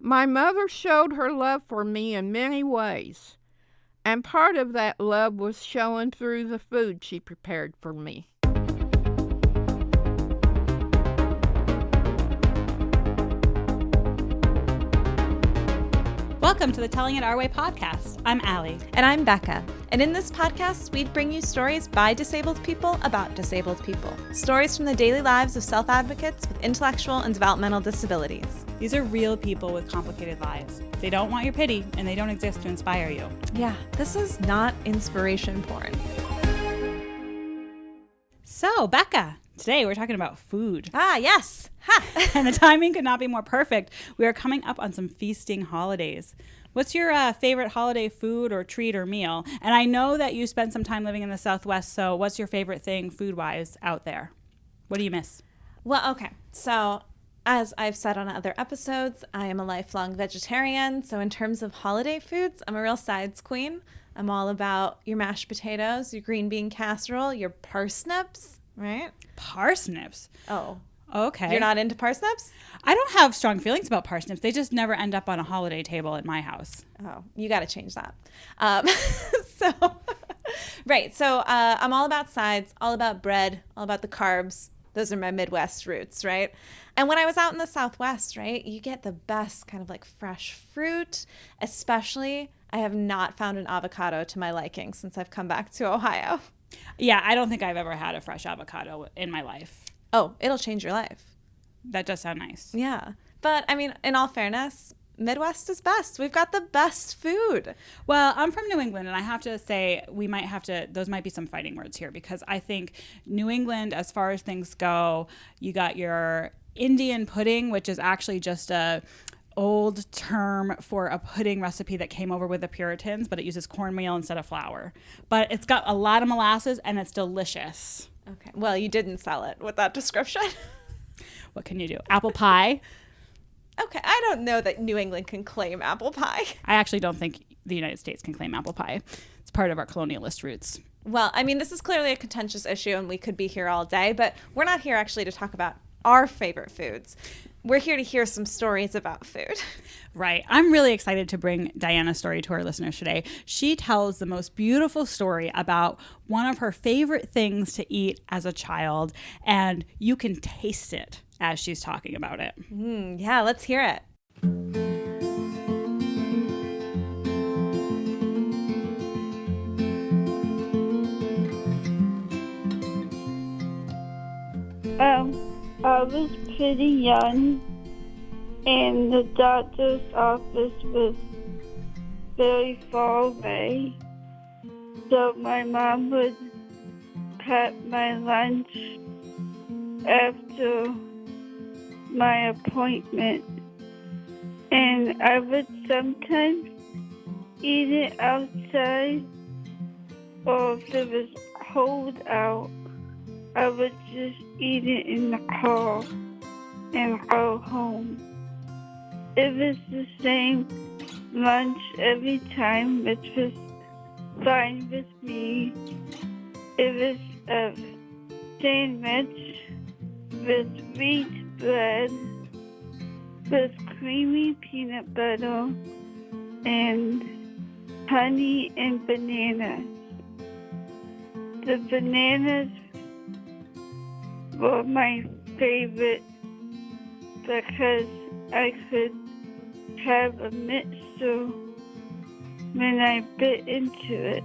My mother showed her love for me in many ways, and part of that love was shown through the food she prepared for me. Welcome to the Telling It Our Way podcast. I'm Ally. And I'm Becca. And in this podcast, we'd bring you stories by disabled people about disabled people. Stories from the daily lives of self-advocates with intellectual and developmental disabilities. These are real people with complicated lives. They don't want your pity, and they don't exist to inspire you. Yeah, this is not inspiration porn. So, Becca, today we're talking about food. Ah, yes. Ha! And the timing could not be more perfect. We are coming up on some feasting holidays. What's your favorite holiday food or treat or meal? And I know that you spent some time living in the Southwest, so what's your favorite thing food-wise out there? What do you miss? Well, okay. So, as I've said on other episodes, I am a lifelong vegetarian. So in terms of holiday foods, I'm a real sides queen. I'm all about your mashed potatoes, your green bean casserole, your parsnips, right? Parsnips? Oh. Okay. You're not into parsnips? I don't have strong feelings about parsnips. They just never end up on a holiday table at my house. Oh, you got to change that. Right. So I'm all about sides, all about bread, all about the carbs. Those are my Midwest roots, right? And when I was out in the Southwest, right, you get the best kind of like fresh fruit, especially I have not found an avocado to my liking since I've come back to Ohio. Yeah, I don't think I've ever had a fresh avocado in my life. Oh, it'll change your life. That does sound nice. Yeah. But I mean, in all fairness, Midwest is best. We've got the best food. Well, I'm from New England, and I have to say those might be some fighting words here, because I think New England, as far as things go, you got your Indian pudding, which is actually just a old term for a pudding recipe that came over with the Puritans, but it uses cornmeal instead of flour. But it's got a lot of molasses, and it's delicious. Okay. Well, you didn't sell it with that description. What can you do? Apple pie? Okay, I don't know that New England can claim apple pie. I actually don't think the United States can claim apple pie. It's part of our colonialist roots. Well, I mean, this is clearly a contentious issue, and we could be here all day, but we're not here actually to talk about our favorite foods. We're here to hear some stories about food. Right. I'm really excited to bring Diana's story to our listeners today. She tells the most beautiful story about one of her favorite things to eat as a child, and you can taste it as she's talking about it. Yeah, let's hear it. I was pretty young, and the doctor's office was very far away, so my mom would pack my lunch after my appointment, and I would sometimes eat it outside, or if it was cold out, I would just eat it in the car and go home. It was the same lunch every time, which was fine with me. It was a sandwich with wheat bread, with creamy peanut butter, and honey and bananas. The bananas were my favorite because I could have a mixture when I bit into it.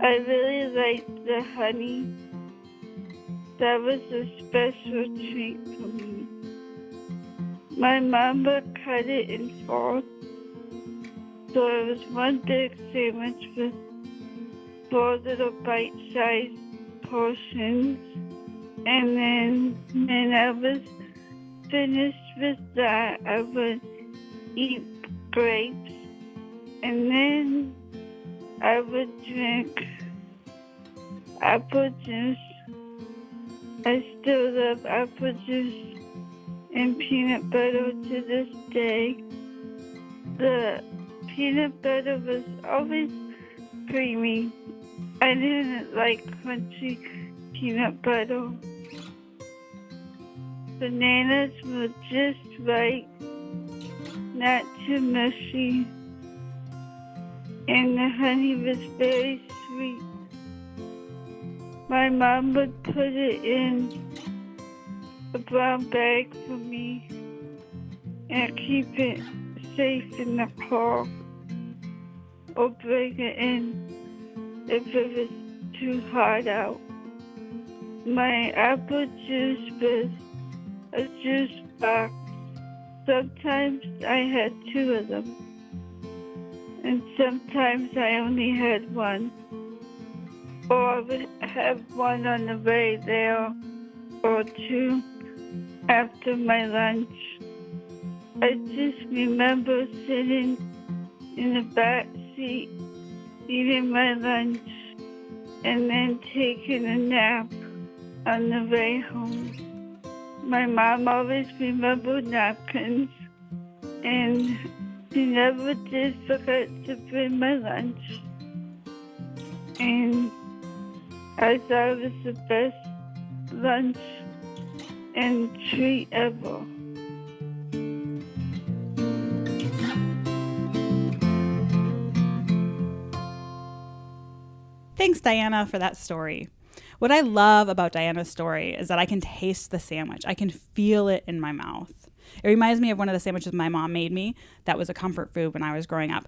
I really liked the honey. That was a special treat for me. My mom would cut it in four, so it was one big sandwich with 4 little bite-sized portions. And then when I was finished with that, I would eat grapes. And then I would drink apple juice. I still love apple juice and peanut butter to this day. The peanut butter was always creamy. I didn't like crunchy peanut butter. Bananas were just right. not too mushy, and the honey was very sweet. My mom would put it in a brown bag for me and keep it safe in the car or bring it in if it was too hot out. My apple juice was a juice box. Sometimes I had 2 of them, and sometimes I only had 1. Or I would have 1 on the way there, or 2 after my lunch. I just remember sitting in the back seat, eating my lunch, and then taking a nap on the way home. My mom always remembered napkins, and she never did forget to bring my lunch. And I thought it was the best lunch and treat ever. Thanks, Diana, for that story. What I love about Diana's story is that I can taste the sandwich. I can feel it in my mouth. It reminds me of one of the sandwiches my mom made me that was a comfort food when I was growing up,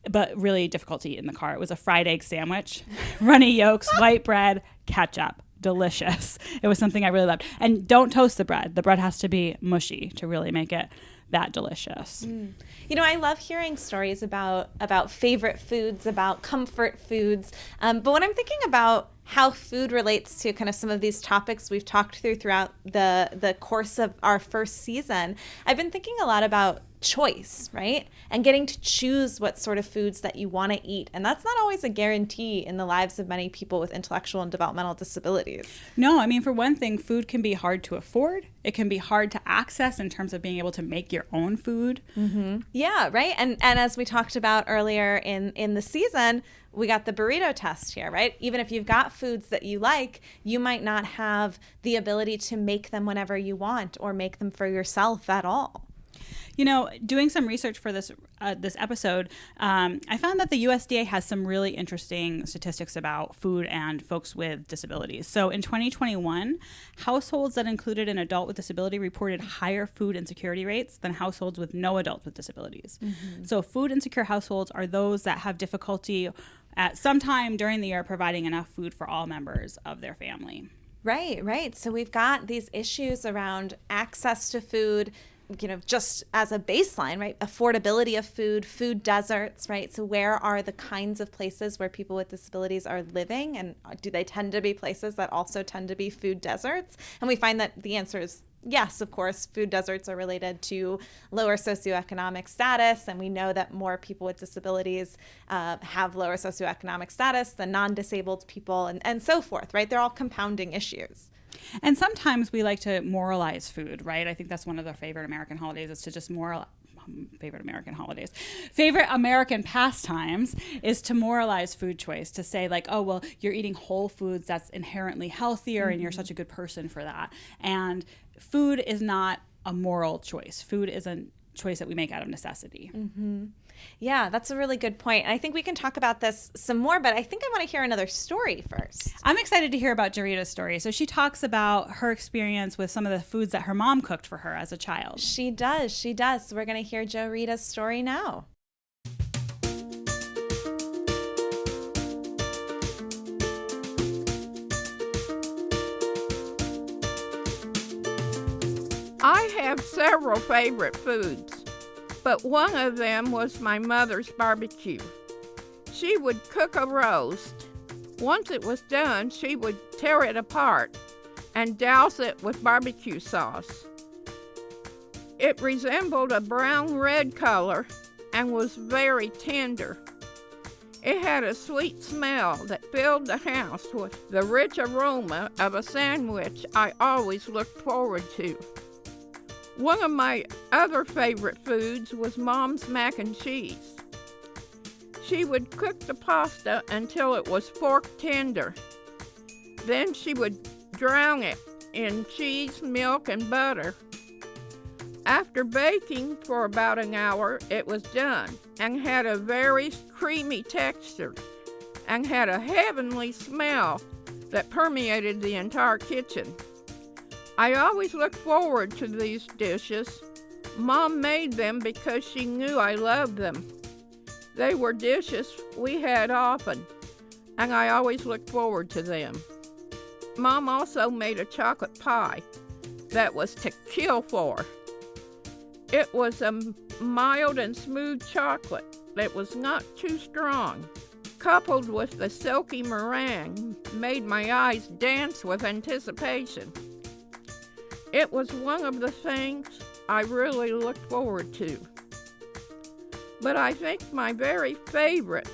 but really difficult to eat in the car. It was a fried egg sandwich, runny yolks, white bread, ketchup. Delicious. It was something I really loved. And don't toast the bread. The bread has to be mushy to really make it that delicious. You know, I love hearing stories about favorite foods, about comfort foods. But when I'm thinking about how food relates to kind of some of these topics we've talked throughout the course of our first season, I've been thinking a lot about choice, right? And getting to choose what sort of foods that you want to eat. And that's not always a guarantee in the lives of many people with intellectual and developmental disabilities. No, I mean, for one thing, food can be hard to afford. It can be hard to access in terms of being able to make your own food. Mm-hmm. Yeah, right. And as we talked about earlier in the season, we got the burrito test here, right? Even if you've got foods that you like, you might not have the ability to make them whenever you want or make them for yourself at all. You know, doing some research for this episode, I found that the USDA has some really interesting statistics about food and folks with disabilities. So in 2021, households that included an adult with disability reported higher food insecurity rates than households with no adults with disabilities. Mm-hmm. So food insecure households are those that have difficulty at some time during the year providing enough food for all members of their family. Right. So we've got these issues around access to food, you know, just as a baseline, right? Affordability of food deserts, right? So where are the kinds of places where people with disabilities are living? And do they tend to be places that also tend to be food deserts? And we find that the answer is yes, of course, food deserts are related to lower socioeconomic status. And we know that more people with disabilities have lower socioeconomic status than non-disabled people and so forth, right? They're all compounding issues. And sometimes we like to moralize food, right? I think that's one of the favorite American holidays is to just favorite American pastimes is to moralize food choice, to say like, oh, well, you're eating whole foods, that's inherently healthier, mm-hmm. and you're such a good person for that. And food is not a moral choice. Food is a choice that we make out of necessity. Mm-hmm. Yeah, that's a really good point. And I think we can talk about this some more, but I think I want to hear another story first. I'm excited to hear about JoRita's story. So she talks about her experience with some of the foods that her mom cooked for her as a child. She does. So we're going to hear JoRita's story now. I have several favorite foods, but one of them was my mother's barbecue. She would cook a roast. Once it was done, she would tear it apart and douse it with barbecue sauce. It resembled a brown-red color and was very tender. It had a sweet smell that filled the house with the rich aroma of a sandwich I always looked forward to. One of my other favorite foods was Mom's mac and cheese. She would cook the pasta until it was fork tender. Then she would drown it in cheese, milk, and butter. After baking for about an hour, it was done and had a very creamy texture and had a heavenly smell that permeated the entire kitchen. I always looked forward to these dishes. Mom made them because she knew I loved them. They were dishes we had often, and I always looked forward to them. Mom also made a chocolate pie that was to kill for. It was a mild and smooth chocolate that was not too strong. Coupled with the silky meringue made my eyes dance with anticipation. It was one of the things I really looked forward to. But I think my very favorite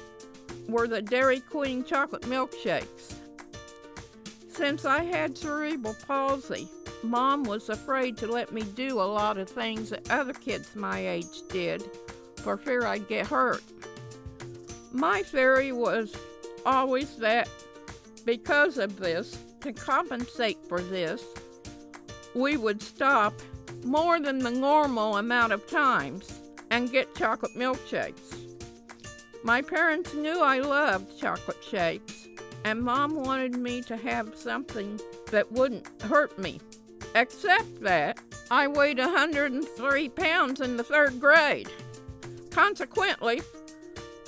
were the Dairy Queen chocolate milkshakes. Since I had cerebral palsy, Mom was afraid to let me do a lot of things that other kids my age did for fear I'd get hurt. My theory was always that because of this, to compensate for this, we would stop more than the normal amount of times and get chocolate milkshakes. My parents knew I loved chocolate shakes, and Mom wanted me to have something that wouldn't hurt me. Except that I weighed 103 pounds in the 3rd grade. Consequently,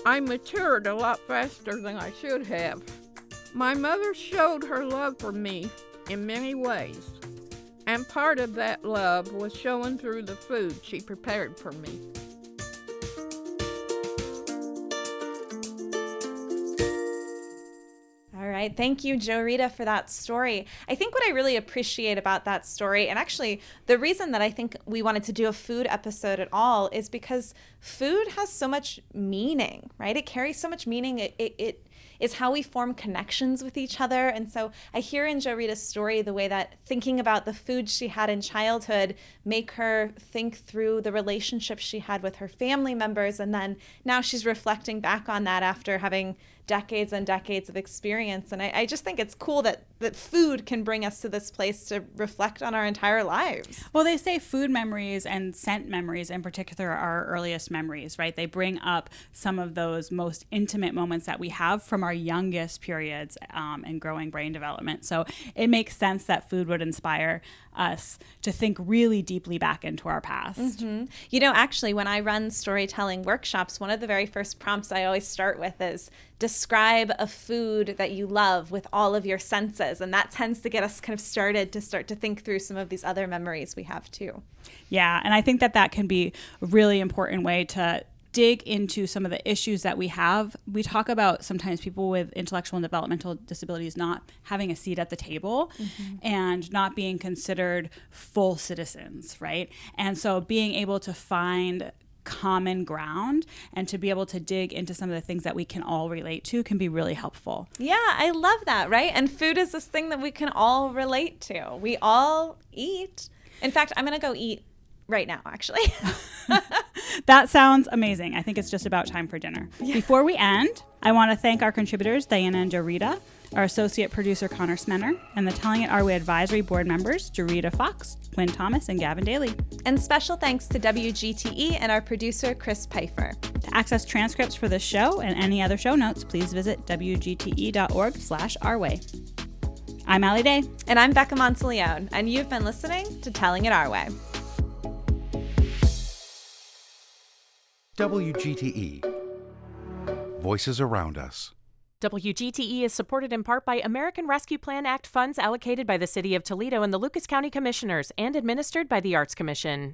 I matured a lot faster than I should have. My mother showed her love for me in many ways, and part of that love was shown through the food she prepared for me. All right. Thank you, JoRita, for that story. I think what I really appreciate about that story, and actually the reason that I think we wanted to do a food episode at all, is because food has so much meaning, right? It carries so much meaning. It is how we form connections with each other. And so I hear in JoRita's story the way that thinking about the food she had in childhood make her think through the relationships she had with her family members. And then now she's reflecting back on that after having decades and decades of experience. And I just think it's cool that food can bring us to this place to reflect on our entire lives. Well, they say food memories and scent memories in particular are our earliest memories, right? They bring up some of those most intimate moments that we have from our youngest periods in growing brain development. So it makes sense that food would inspire us to think really deeply back into our past. Mm-hmm. You know, actually, when I run storytelling workshops, one of the very first prompts I always start with is describe a food that you love with all of your senses. And that tends to get us kind of started to start to think through some of these other memories we have too. Yeah, and I think that can be a really important way to dig into some of the issues that we have. We talk about sometimes people with intellectual and developmental disabilities not having a seat at the table and not being considered full citizens, right? And so being able to find common ground and to be able to dig into some of the things that we can all relate to can be really helpful. Yeah, I love that, right? And food is this thing that we can all relate to. We all eat. In fact, I'm going to go eat right now, actually. That sounds amazing. I think it's just about time for dinner. Yeah. Before we end, I want to thank our contributors, Diana and JoRita, our associate producer, Connor Smenner, and the Telling It Our Way advisory board members, JoRita Fox, Quinn Thomas, and Gavin Daly. And special thanks to WGTE and our producer, Chris Pfeiffer. To access transcripts for this show and any other show notes, please visit wgte.org/ourway. I'm Ally Day. And I'm Becca Monteleone, and you've been listening to Telling It Our Way. WGTE. Voices around us. WGTE is supported in part by American Rescue Plan Act funds allocated by the City of Toledo and the Lucas County Commissioners and administered by the Arts Commission.